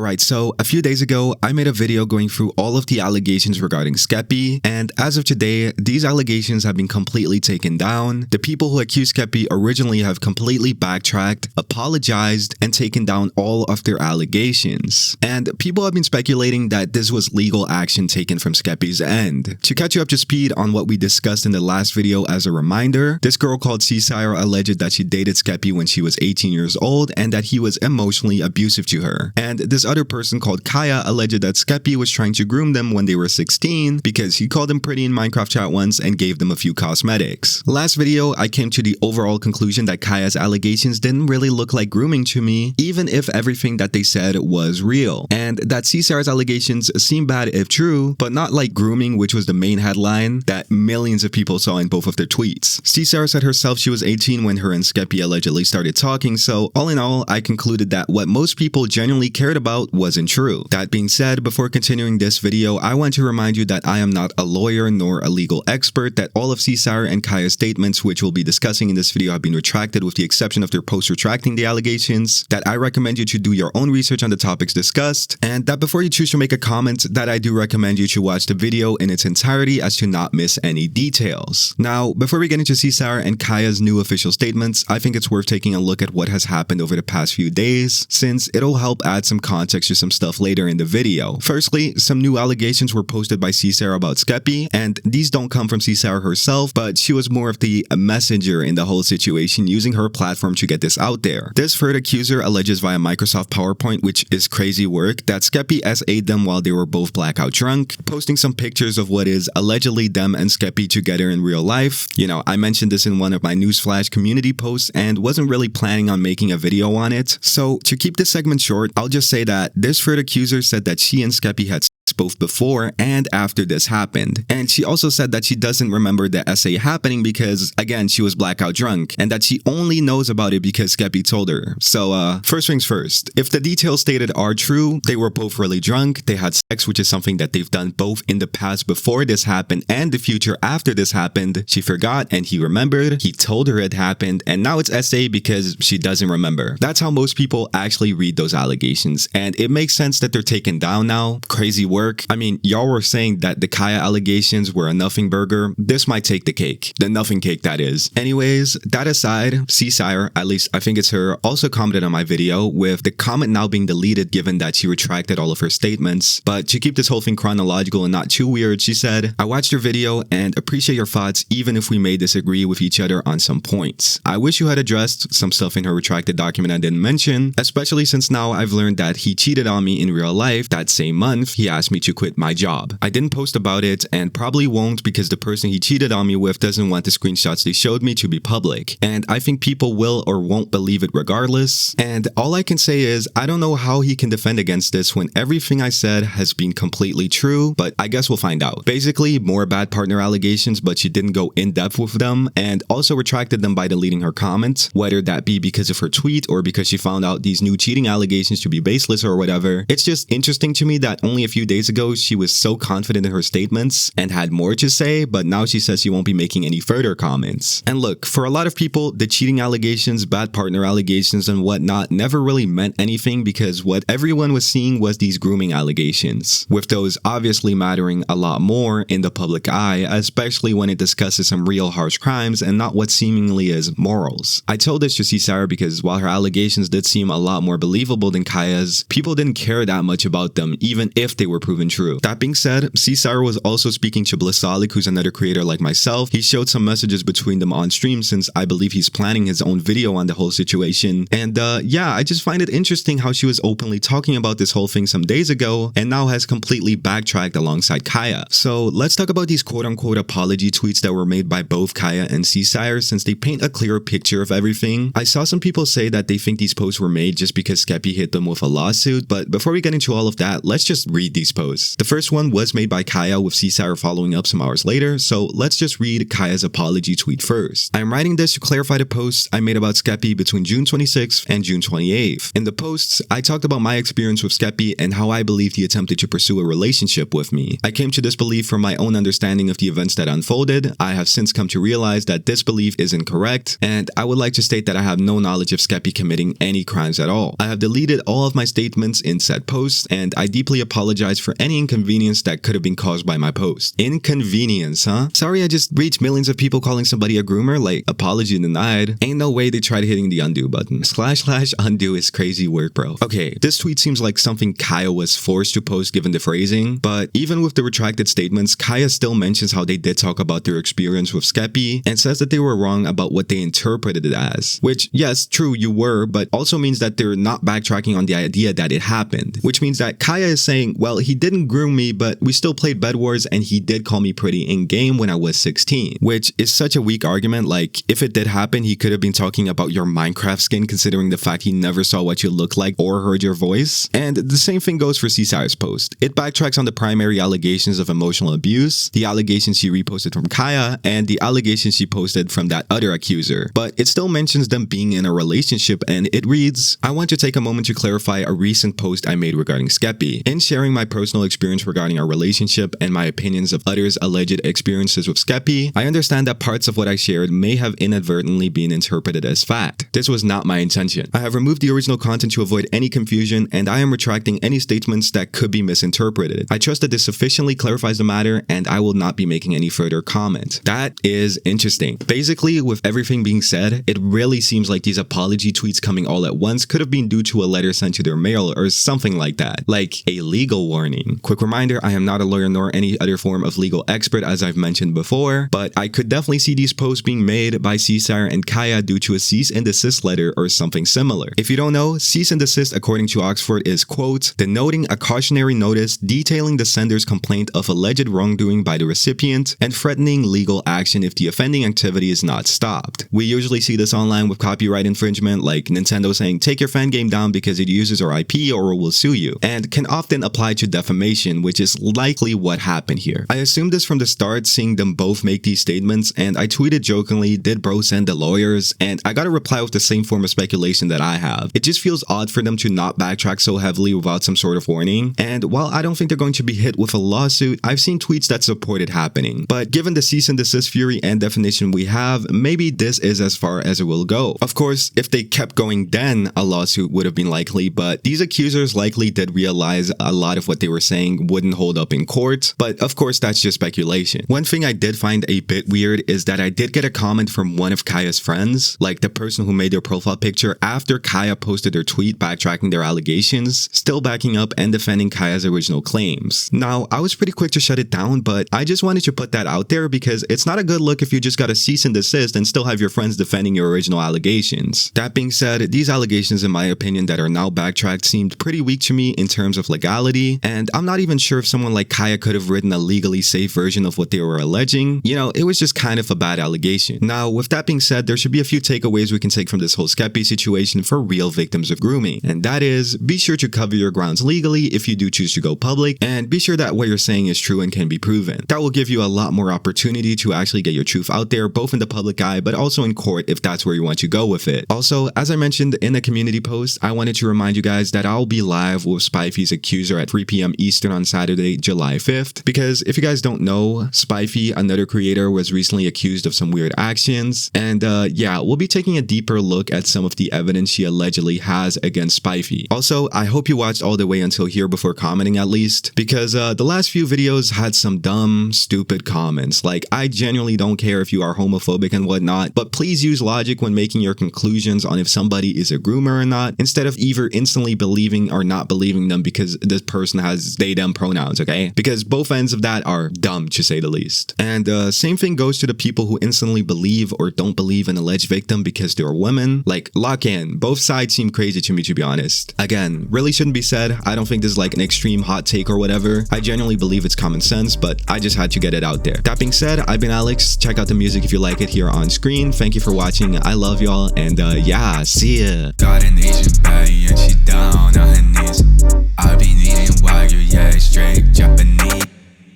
Alright, so a few days ago, I made a video going through all of the allegations regarding Skeppy, and as of today, these allegations have been completely taken down. The people who accused Skeppy originally have completely backtracked, apologized, and taken down all of their allegations. And people have been speculating that this was legal action taken from Skeppy's end. To catch you up to speed on what we discussed in the last video, as a reminder, this girl called Seasire alleged that she dated Skeppy when she was 18 years old and that he was emotionally abusive to her. And this other person called Kaya alleged that Skeppy was trying to groom them when they were 16 because he called them pretty in Minecraft chat once and gave them a few cosmetics. Last video, I came to the overall conclusion that Kaya's allegations didn't really look like grooming to me, even if everything that they said was real. And that Seasire's allegations seem bad if true, but not like grooming, which was the main headline that millions of people saw in both of their tweets. Seasire said herself she was 18 when her and Skeppy allegedly started talking, so all in all, I concluded that what most people genuinely cared about wasn't true. That being said, before continuing this video, I want to remind you that I am not a lawyer nor a legal expert, that all of Seasire and Kaya's statements, which we'll be discussing in this video, have been retracted with the exception of their post retracting the allegations, that I recommend you to do your own research on the topics discussed, and that before you choose to make a comment, that I do recommend you to watch the video in its entirety as to not miss any details. Now, before we get into Seasire and Kaya's new official statements, I think it's worth taking a look at what has happened over the past few days, since it'll help add some context to some stuff later in the video. Firstly, some new allegations were posted by Seasire about Skeppy, and these don't come from Seasire herself, but she was more of the messenger in the whole situation, using her platform to get this out there. This third accuser alleges via Microsoft PowerPoint, which is crazy work, that Skeppy SA'd them while they were both blackout drunk, posting some pictures of what is allegedly them and Skeppy together in real life. You know, I mentioned this in one of my Newsflash community posts and wasn't really planning on making a video on it. So to keep this segment short, I'll just say that this third accuser said that she and Skeppy had sex both before and after this happened. And she also said that she doesn't remember the essay happening because, again, she was blackout drunk, and that she only knows about it because Skeppy told her. So, first things first, if the details stated are true, they were both really drunk, they had sex, which is something that they've done both in the past before this happened and the future after this happened. She forgot and he remembered, he told her it happened, and now it's essay because she doesn't remember. That's how most people actually read those allegations, and it makes sense that they're taken down now. Crazy work. I mean, y'all were saying that the Kaya allegations were a nothing burger. This might take the cake. The nothing cake, that is. Anyways, that aside, Seasire, at least I think it's her, also commented on my video, with the comment now being deleted given that she retracted all of her statements. But to keep this whole thing chronological and not too weird, she said, "I watched your video and appreciate your thoughts even if we may disagree with each other on some points. I wish you had addressed some stuff in her retracted document I didn't mention, especially since now I've learned that he cheated on me in real life. That same month, he asked me to quit my job. I didn't post about it and probably won't because the person he cheated on me with doesn't want the screenshots they showed me to be public. And I think people will or won't believe it regardless. And all I can say is I don't know how he can defend against this when everything I said has been completely true, but I guess we'll find out." Basically, more bad partner allegations, but she didn't go in depth with them, and also retracted them by deleting her comment, whether that be because of her tweet or because she found out these new cheating allegations to be baseless or whatever. It's just interesting to me that only a few days ago she was so confident in her statements and had more to say, but now she says she won't be making any further comments. And look, for a lot of people, the cheating allegations, bad partner allegations, and whatnot never really meant anything because what everyone was seeing was these grooming allegations, with those obviously mattering a lot more in the public eye, especially when it discusses some real harsh crimes and not what seemingly is morals. I told this to Seasire because while her allegations did seem a lot more believable than Kaya's, people didn't care that much about them even if they were proven true. That being said, Seasire was also speaking to Blissolic, who's another creator like myself. He showed some messages between them on stream since I believe he's planning his own video on the whole situation. And yeah, I just find it interesting how she was openly talking about this whole thing some days ago and now has completely backtracked alongside Kaya. So let's talk about these quote-unquote apology tweets that were made by both Kaya and Seasire since they paint a clearer picture of everything. I saw some people say that they think these posts were made just because Skeppy hit them with a lawsuit, but before we get into all of that, let's just read these posts. posts. The first one was made by Kaya with Seasire following up some hours later, so let's just read Kaya's apology tweet first. I am writing this to clarify the post I made about Skeppy between June 26th and June 28th. In the posts, I talked about my experience with Skeppy and how I believed he attempted to pursue a relationship with me. I came to this belief from my own understanding of the events that unfolded. I have since come to realize that this belief is incorrect, and I would like to state that I have no knowledge of Skeppy committing any crimes at all. I have deleted all of my statements in said posts, and I deeply apologize for any inconvenience that could have been caused by my post. Inconvenience, huh? Sorry I just reached millions of people calling somebody a groomer, like, apology denied. Ain't no way they tried hitting the undo button. / undo is crazy work, bro. Okay, this tweet seems like something Kaya was forced to post given the phrasing, but even with the retracted statements, Kaya still mentions how they did talk about their experience with Skeppy and says that they were wrong about what they interpreted it as. Which, yes, true, you were, but also means that they're not backtracking on the idea that it happened. Which means that Kaya is saying, well, he didn't groom me, but we still played Bed Wars and he did call me pretty in-game when I was 16. Which is such a weak argument. Like, if it did happen, he could have been talking about your Minecraft skin considering the fact he never saw what you look like or heard your voice. And the same thing goes for Seasire's post. It backtracks on the primary allegations of emotional abuse, the allegations she reposted from Kaya, and the allegations she posted from that other accuser. But it still mentions them being in a relationship, and it reads, I want to take a moment to clarify a recent post I made regarding Skeppy. In sharing my personal experience regarding our relationship and my opinions of others' alleged experiences with Skeppy, I understand that parts of what I shared may have inadvertently been interpreted as fact. This was not my intention. I have removed the original content to avoid any confusion, and I am retracting any statements that could be misinterpreted. I trust that this sufficiently clarifies the matter, and I will not be making any further comment. That is interesting. Basically, with everything being said, it really seems like these apology tweets coming all at once could have been due to a letter sent to their mail or something like that, like a legal warning. Quick reminder, I am not a lawyer nor any other form of legal expert as I've mentioned before, but I could definitely see these posts being made by Seasire and Kaya due to a cease and desist letter or something similar. If you don't know, cease and desist according to Oxford is, quote, denoting a cautionary notice detailing the sender's complaint of alleged wrongdoing by the recipient and threatening legal action if the offending activity is not stopped. We usually see this online with copyright infringement, like Nintendo saying take your fan game down because it uses our IP or we'll sue you, and can often apply to defamation, which is likely what happened here. I assumed this from the start, seeing them both make these statements, and I tweeted jokingly, did bro send the lawyers? And I got a reply with the same form of speculation that I have. It just feels odd for them to not backtrack so heavily without some sort of warning, and while I don't think they're going to be hit with a lawsuit, I've seen tweets that support it happening. But given the cease and desist fury and definition we have, maybe this is as far as it will go. Of course, if they kept going, then a lawsuit would have been likely, but these accusers likely did realize a lot of what they were saying wouldn't hold up in court, but of course that's just speculation. One thing I did find a bit weird is that I did get a comment from one of Kaya's friends, like the person who made their profile picture after Kaya posted their tweet backtracking their allegations, still backing up and defending Kaya's original claims. Now, I was pretty quick to shut it down, but I just wanted to put that out there because it's not a good look if you just got a cease and desist and still have your friends defending your original allegations. That being said, these allegations in my opinion that are now backtracked seemed pretty weak to me in terms of legality, and I'm not even sure if someone like Kaya could have written a legally safe version of what they were alleging. You know, it was just kind of a bad allegation. Now, with that being said, there should be a few takeaways we can take from this whole Skeppy situation for real victims of grooming, and that is, be sure to cover your grounds legally if you do choose to go public, and be sure that what you're saying is true and can be proven. That will give you a lot more opportunity to actually get your truth out there, both in the public eye, but also in court if that's where you want to go with it. Also, as I mentioned in the community post, I wanted to remind you guys that I'll be live with Spifey's Accuser at 3 p.m. Eastern on Saturday, July 5th, because if you guys don't know, Spifey, another creator, was recently accused of some weird actions, and yeah, we'll be taking a deeper look at some of the evidence she allegedly has against Spifey. Also, I hope you watched all the way until here before commenting at least, because the last few videos had some dumb, stupid comments. Like, I genuinely don't care if you are homophobic and whatnot, but please use logic when making your conclusions on if somebody is a groomer or not, instead of either instantly believing or not believing them because this person has they, them pronouns, okay? Because both ends of that are dumb, to say the least. And same thing goes to the people who instantly believe or don't believe an alleged victim because they're women. Like, lock in. Both sides seem crazy to me, to be honest. Again, really shouldn't be said. I don't think this is like an extreme hot take or whatever. I genuinely believe it's common sense, but I just had to get it out there. That being said, I've been Alex. Check out the music if you like it here on screen. Thank you for watching. I love y'all, and yeah, see ya. Got an Asian baddie and she down on her knees.